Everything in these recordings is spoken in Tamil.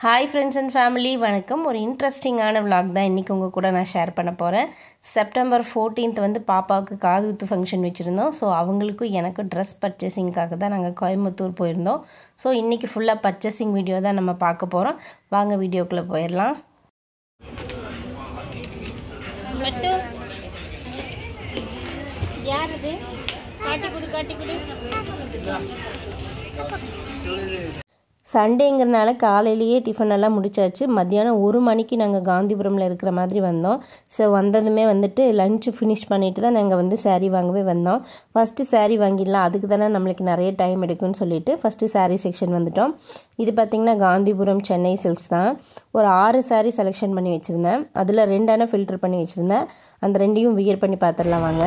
Hi friends and family, வணக்கம். ஒரு இன்ட்ரெஸ்டிங்கான vlog தான் இன்னைக்கு உங்க கூட நான் ஷேர் பண்ண போறேன். செப்டம்பர் 14th வந்து பாப்பாவுக்கு காதுகுத்து ஃபங்க்ஷன் வச்சிருந்தோம். ஸோ அவங்களுக்கும் எனக்கும் ட்ரெஸ் பர்ச்சேசிங்காக தான் நாங்கள் கோயம்புத்தூர் போயிருந்தோம். ஸோ இன்னைக்கு ஃபுல்லாக பர்ச்சேசிங் வீடியோ தான் நம்ம பார்க்க போகிறோம். வாங்க வீடியோக்குள்ளே போயிடலாம். யார் இது? காட்டி கொடு. சண்டேங்கிறனால காலையிலேயே டிஃபன் எல்லாம் முடிச்சாச்சு. மத்தியானம் 1 மணிக்கு நாங்கள் காந்திபுரமில் இருக்கிற மாதிரி வந்தோம். ஸோ வந்ததுமே வந்துட்டு லஞ்சு ஃபினிஷ் பண்ணிட்டு தான் நாங்கள் வந்து சாரீ வாங்கவே வந்தோம். ஃபஸ்ட்டு சாரீ வாங்கிடலாம், அதுக்கு தானே நம்மளுக்கு நிறைய டைம் எடுக்கும்னு சொல்லிட்டு ஃபஸ்ட்டு சாரீ செக்ஷன் வந்துட்டோம். இது பார்த்திங்கன்னா காந்திபுரம் சென்னை சில்க்ஸ் தான். ஒரு 6 சாரீ செலெக்ஷன் பண்ணி வச்சுருந்தேன். அதில் 2 ஃபில்டர் பண்ணி வச்சுருந்தேன். அந்த 2ஐயும் வியர் பண்ணி பார்த்துடலாம் வாங்க.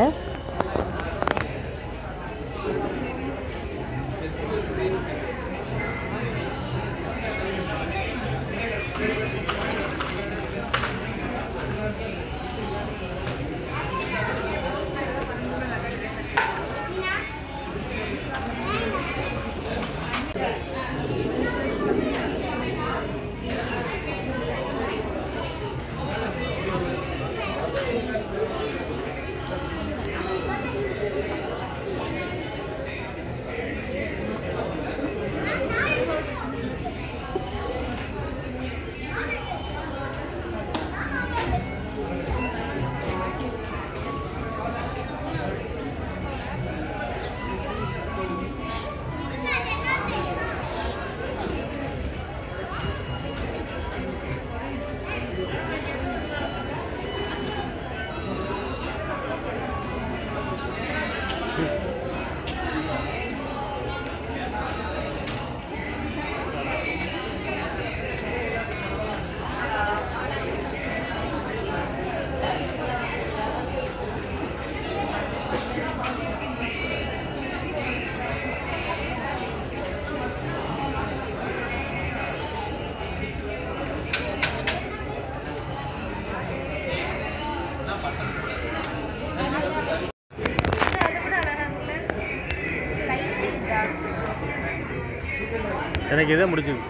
எனக்கு இதை முடிச்சுது.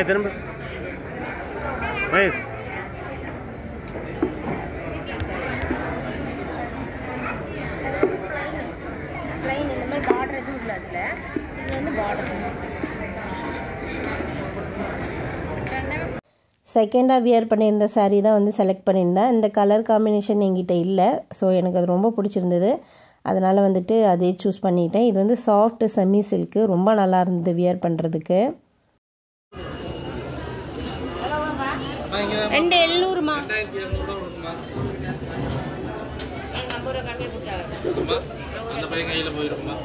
திரும்ப மகேஷ் ப்ளைன் இந்த மாதிரி பார்டர் எதுவும் இல்லை. அதில் இது வந்து பார்டர் செகண்டாக வியர் பண்ணியிருந்த சாரீ தான் வந்து செலக்ட் பண்ணியிருந்தேன். இந்த கலர் காம்பினேஷன் என்கிட்ட இல்லை. ஸோ எனக்கு அது ரொம்ப பிடிச்சிருந்தது. அதனால் வந்துட்டு அதே சூஸ் பண்ணிட்டேன். இது வந்து சாஃப்ட் செமி சில்க்கு, ரொம்ப நல்லா இருந்தது வியர் பண்ணுறதுக்கு. 2,700மா? அந்த பையன் கையில் போயிருக்குமா?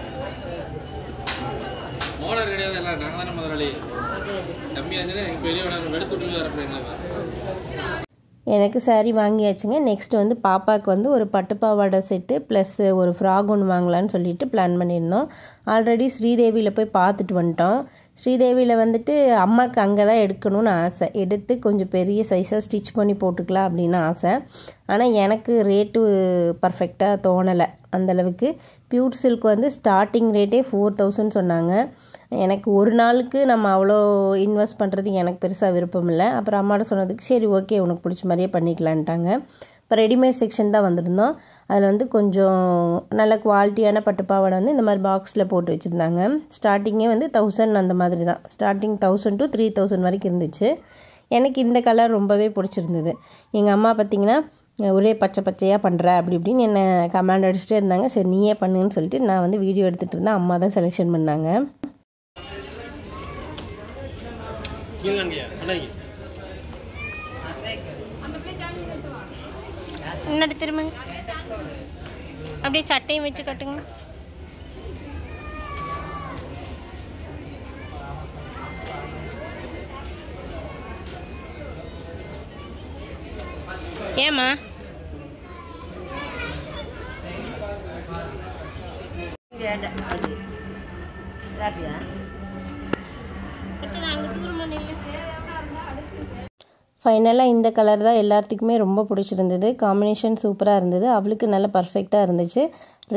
மோளர் கிடையாது, எல்லாம் நாங்கள் தானே முதலாளி. கம்மியாச்சுன்னா எங்கள் பெரியவனை வெடுத்துட்டு வரப்போங்களா? எனக்கு சாரீ வாங்கியாச்சுங்க. நெக்ஸ்ட் வந்து பாப்பாவுக்கு வந்து ஒரு பட்டுப்பாவாடை செட்டு ப்ளஸ் ஒரு ஃப்ராக் ஒன்று வாங்கலான்னு சொல்லிட்டு பிளான் பண்ணியிருந்தோம். ஆல்ரெடி ஸ்ரீதேவியில் போய் பார்த்துட்டு வந்துட்டோம். ஸ்ரீதேவியில் வந்துட்டு அம்மாவுக்கு அங்கே தான் எடுக்கணும்னு ஆசை. எடுத்து கொஞ்சம் பெரிய சைஸாக ஸ்டிச் பண்ணி போட்டுக்கலாம் அப்படின்னு ஆசை. ஆனால் எனக்கு ரேட்டு பர்ஃபெக்டாக தோணலை அந்தளவுக்கு. பியூர் சில்க் வந்து ஸ்டார்டிங் ரேட்டே 4000 சொன்னாங்க. எனக்கு ஒரு நாளுக்கு நம்ம அவ்வளோ இன்வெஸ்ட் பண்ணுறதுக்கு எனக்கு பெருசாக விருப்பம் இல்லை. அப்புறம் அம்மாட்ட சொன்னதுக்கு சரி ஓகே உனக்கு பிடிச்ச மாதிரியே பண்ணிக்கலான்ட்டாங்க. இப்போ ரெடிமேட் செக்ஷன் தான் வந்திருந்தோம். அதில் வந்து கொஞ்சம் நல்ல குவாலிட்டியான பட்டுப்பாவாடை வந்து இந்த மாதிரி பாக்ஸில் போட்டு வச்சுருந்தாங்க. ஸ்டார்டிங்கே வந்து 1000 அந்த மாதிரி தான், ஸ்டார்டிங் 1000 to 3000 வரைக்கும் இருந்துச்சு. எனக்கு இந்த கலர் ரொம்பவே பிடிச்சிருந்தது. எங்கள் அம்மா பார்த்திங்கன்னா ஒரே பச்சை பச்சையாக பண்ணுற அப்படி இப்படின்னு என்னை கமெண்ட் அடிச்சுட்டே இருந்தாங்க. சரி நீயே பண்ணுன்னு சொல்லிட்டு நான் வந்து வீடியோ எடுத்துகிட்டு இருந்தேன். அம்மா தான் செலெக்ஷன் பண்ணாங்க. முன்னாடி திரும்புங்க, அப்படியே சட்டையும் வச்சு கட்டுங்க. ஏம்மா ஃபைனலாக இந்த கலர் தான் எல்லாத்துக்குமே ரொம்ப பிடிச்சிருந்தது. காம்பினேஷன் சூப்பராக இருந்தது. அவளுக்கு நல்ல பர்ஃபெக்டாக இருந்துச்சு.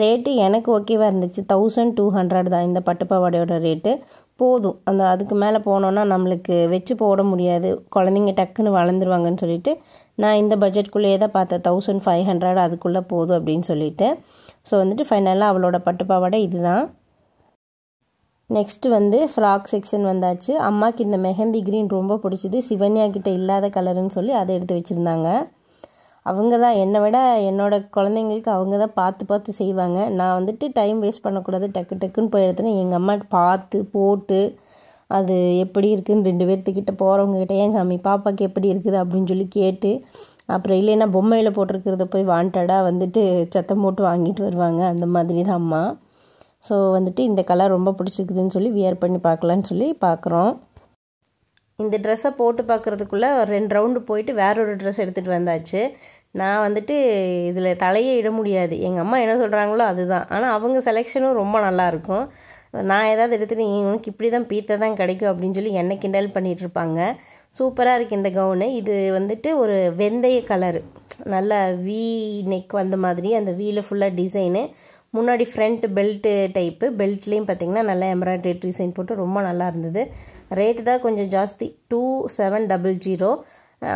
ரேட்டு எனக்கு ஓகேவாக இருந்துச்சு. 1200 தான் இந்த பட்டுப்பாவாடையோட ரேட்டு. போதும், அதுக்கு மேலே போனோன்னா நம்மளுக்கு வச்சு போட முடியாது, குழந்தைங்க டக்குன்னு வளர்ந்துருவாங்கன்னு சொல்லிட்டு நான் இந்த பட்ஜெட்குள்ளேயே தான் பார்த்தேன். 1500 அதுக்குள்ளே போதும் அப்படின்னு சொல்லிட்டு. ஸோ வந்துட்டு ஃபைனலாக அவளோட பட்டுப்பாவாடை இதுதான். நெக்ஸ்ட்டு வந்து ஃப்ராக் செக்ஷன் வந்தாச்சு. அம்மாவுக்கு இந்த மெஹந்தி க்ரீன் ரொம்ப பிடிச்சிது. சிவன்யா கிட்ட இல்லாத கலருன்னு சொல்லி அதை எடுத்து வச்சுருந்தாங்க. அவங்க தான் என்னை விட என்னோடய குழந்தைங்களுக்கு அவங்க தான் பார்த்து பார்த்து செய்வாங்க. நான் வந்துட்டு டைம் வேஸ்ட் பண்ணக்கூடாது, டக்கு டக்குன்னு போய் எடுத்துனேன். எங்கள் அம்மா பார்த்து போட்டு அது எப்படி இருக்குதுன்னு 2 பேர்த்துக்கிட்ட போகிறவங்ககிட்ட ஏன் சாமி பாப்பாவுக்கு எப்படி இருக்குது அப்படின்னு சொல்லி கேட்டு, அப்புறம் இல்லைன்னா பொம்மையில் போட்டிருக்கிறத போய் வாண்டடாக வந்துட்டு சத்தம் போட்டு வாங்கிட்டு வருவாங்க. அந்த மாதிரி தான் அம்மா. ஸோ வந்துட்டு இந்த கலர் ரொம்ப பிடிச்சிருக்குதுன்னு சொல்லி வியர் பண்ணி பார்க்கலான்னு சொல்லி பார்க்குறோம். இந்த ட்ரெஸ்ஸை போட்டு பார்க்குறதுக்குள்ளே 2 ரவுண்டு போயிட்டு வேற ஒரு ட்ரெஸ் எடுத்துகிட்டு வந்தாச்சு. நான் வந்துட்டு இதில் தலையே இட முடியாது, எங்கள் அம்மா என்ன சொல்கிறாங்களோ அதுதான். ஆனால் அவங்க செலெக்ஷனும் ரொம்ப நல்லாயிருக்கும். நான் ஏதாவது எடுத்துகிட்டு உனக்கு இப்படி தான் பீத்தை தான் கிடைக்கும் அப்படின்னு சொல்லி என்னை கிண்டல் பண்ணிகிட்டு இருப்பாங்க. சூப்பராக இருக்குது இந்த கவுனு. இது வந்துட்டு ஒரு வெந்தய கலரு, நல்ல வி நெக் வந்த மாதிரி, அந்த வீல ஃபுல்லாக டிசைனு, முன்னாடி ஃப்ரண்ட் பெல்ட்டு டைப்பு, பெல்ட்லேயும் பார்த்திங்கன்னா நல்லா எம்ப்ராய்டரி டிசைன் போட்டு ரொம்ப நல்லா இருந்தது. ரேட்டு தான் கொஞ்சம் ஜாஸ்தி, 2700.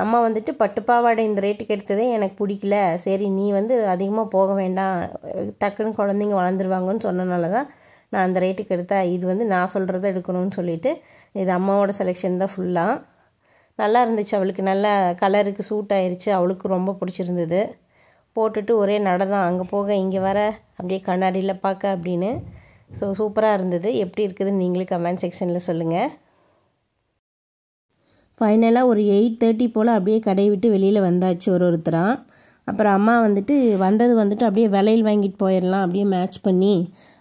அம்மா வந்துட்டு பட்டுப்பாவாடை இந்த ரேட்டுக்கு எடுத்ததே எனக்கு பிடிக்கல, சரி நீ வந்து அதிகமாக போக வேண்டாம், டக்குன்னு குழந்தைங்க வளர்ந்துருவாங்கன்னு சொன்னனால தான் நான் அந்த ரேட்டுக்கு எடுத்தேன். இது வந்து நான் சொல்கிறத எடுக்கணும்னு சொல்லிவிட்டு இது அம்மாவோட செலெக்ஷன் தான் ஃபுல்லாக. நல்லா இருந்துச்சு. அவளுக்கு நல்ல கலருக்கு சூட் ஆயிடுச்சு. அவளுக்கு ரொம்ப பிடிச்சிருந்தது. போட்டுட்டு ஒரே நடை தான், அங்கே போக இங்கே வர, அப்படியே கண்ணாடியில் பார்க்க அப்படின்னு. ஸோ சூப்பராக இருந்தது. எப்படி இருக்குதுன்னு நீங்களும் கமெண்ட் செக்ஷனில் சொல்லுங்கள். ஃபைனலாக ஒரு 8:30 போல் அப்படியே கடையை விட்டு வெளியில் வந்தாச்சு ஒருத்தராக. அப்புறம் அம்மா வந்துட்டு வந்துட்டு அப்படியே விலையில் வாங்கிட்டு போயிடலாம் அப்படியே மேட்ச் பண்ணி.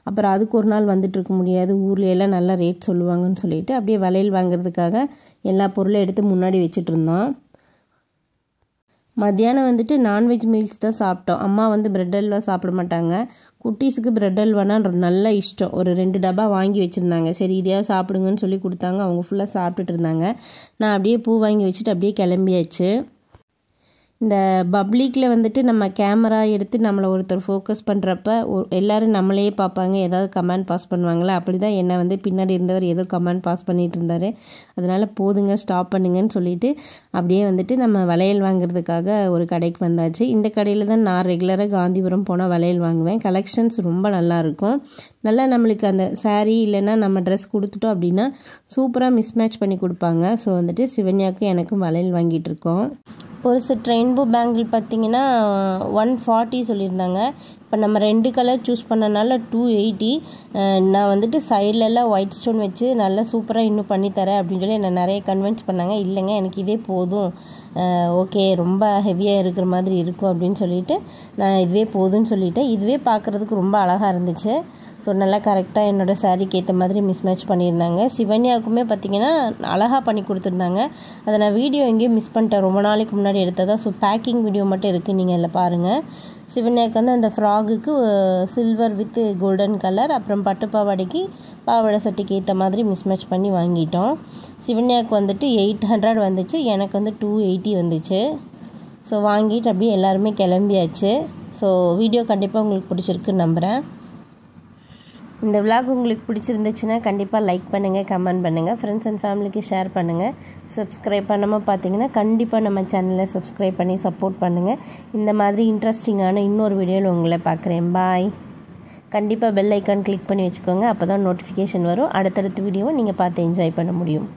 அப்புறம் அதுக்கு ஒரு நாள் வந்துட்டு இருக்க முடியாது, ஊரில் எல்லாம் நல்லா ரேட் சொல்லுவாங்கன்னு சொல்லிட்டு அப்படியே விலையில் வாங்குறதுக்காக எல்லா பொருளும் எடுத்து முன்னாடி வச்சுட்டு இருந்தோம். மத்தியானம் வந்துட்டு நான்வெஜ் மீல்ஸ் தான் சாப்பிட்டோம். அம்மா வந்து பிரெட் அல்வா சாப்பிட மாட்டாங்க. குட்டீஸுக்கு பிரெட் அல்வானா நல்ல இஷ்டம். ஒரு 2 டப்பா வாங்கி வச்சுருந்தாங்க. சரி இதையாவது சாப்பிடுங்கன்னு சொல்லி கொடுத்தாங்க. அவங்க ஃபுல்லாக சாப்பிட்டுட்டு இருந்தாங்க. நான் அப்படியே பூ வாங்கி வச்சுட்டு அப்படியே கிளம்பியாச்சு. இந்த பப்ளிக்கில் வந்துட்டு நம்ம கேமரா எடுத்து நம்மளை ஒருத்தர் ஃபோக்கஸ் பண்ணுறப்ப எல்லோரும் நம்மளையே பார்ப்பாங்க, ஏதாவது கமெண்ட் பாஸ் பண்ணுவாங்களே, அப்படி தான் என்னை வந்து பின்னாடி இருந்தவர் ஏதோ கமெண்ட் பாஸ் பண்ணிகிட்டு இருந்தார். அதனால் போதுங்க ஸ்டாப் பண்ணுங்கன்னு சொல்லிவிட்டு அப்படியே வந்துட்டு நம்ம வளையல் வாங்குறதுக்காக ஒரு கடைக்கு வந்தாச்சு. இந்த கடையில் தான் நான் ரெகுலராக காந்திபுரம் போனால் வளையல் வாங்குவேன். கலெக்ஷன்ஸ் ரொம்ப நல்லாயிருக்கும். நல்லா நம்மளுக்கு அந்த சாரீ இல்லைன்னா நம்ம ட்ரெஸ் கொடுத்துட்டோம் அப்படின்னா சூப்பராக மிஸ்மேட்ச் பண்ணி கொடுப்பாங்க. ஸோ வந்துட்டு சிவன்யாவுக்கும் எனக்கும் வளையல் வாங்கிட்டு இருக்கோம். ஒரு செட் ரெயின்போ பேங்கிள் பார்த்திங்கன்னா 140 சொல்லியிருந்தாங்க. இப்போ நம்ம 2 கலர் சூஸ் பண்ணனால 280. நான் வந்துட்டு சைட்லெல்லாம் ஒயிட் ஸ்டோன் வச்சு நல்லா சூப்பராக இன்னும் பண்ணித்தரேன் அப்படின்னு சொல்லி என்னை நிறைய கன்வின்ஸ் பண்ணாங்க. இல்லைங்க எனக்கு இதே போதும், ஓகே ரொம்ப ஹெவியாக இருக்கிற மாதிரி இருக்கும் அப்படின்னு சொல்லிட்டு நான் இதுவே போதும்னு சொல்லிட்டேன். இதுவே பார்க்குறதுக்கு ரொம்ப அழகாக இருந்துச்சு. ஸோ நல்லா கரெக்டாக என்னோடய சாரீக்கு ஏற்ற மாதிரி மிஸ்மேட்ச் பண்ணியிருந்தாங்க. சிவன்யாவுக்குமே பார்த்திங்கன்னா அழகாக பண்ணி கொடுத்துருந்தாங்க. அதை நான் வீடியோ எங்கேயும் மிஸ் பண்ணிட்டேன், ரொம்ப நாளைக்கு முன்னாடி எடுத்ததா. ஸோ பேக்கிங் வீடியோ மட்டும் இருக்குது, நீங்கள் இதில் பாருங்கள். சிவன்யாவுக்கு வந்து அந்த ஃப்ராகுக்கு சில்வர் வித் கோல்டன் கலர், அப்புறம் பட்டு பாவாடைக்கு பாவாடை சட்டைக்கு ஏற்ற மாதிரி மிஸ்மேட்ச் பண்ணி வாங்கிட்டோம். சிவன்யாவுக்கு வந்துட்டு 800 வந்துச்சு, எனக்கு வந்து 280 வந்துச்சு. ஸோ வாங்கிட்டு அப்படியே எல்லாருமே கிளம்பியாச்சு. ஸோ வீடியோ கண்டிப்பாக உங்களுக்கு பிடிச்சிருக்குன்னு நம்புகிறேன். இந்த vlog உங்களுக்கு பிடிச்சிருந்துச்சுன்னா கண்டிப்பாக லைக் பண்ணுங்கள், கமெண்ட் பண்ணுங்கள், ஃப்ரெண்ட்ஸ் அண்ட் ஃபேமிலிக்கு ஷேர் பண்ணுங்கள். சப்ஸ்கிரைப் பண்ணாமல் பார்த்தீங்கன்னா கண்டிப்பாக நம்ம சேனலை சப்ஸ்கிரைப் பண்ணி சப்போர்ட் பண்ணுங்கள். இந்த மாதிரி இன்ட்ரெஸ்டிங்கான இன்னொரு வீடியோவில் உங்களை பார்க்குறேன். பாய். கண்டிப்பாக பெல் ஐக்கான் கிளிக் பண்ணி வச்சுக்கோங்க. அப்போ தான் நோட்டிஃபிகேஷன் வரும். அடுத்தடுத்த வீடியோவை நீங்கள் பார்த்து என்ஜாய் பண்ண முடியும்.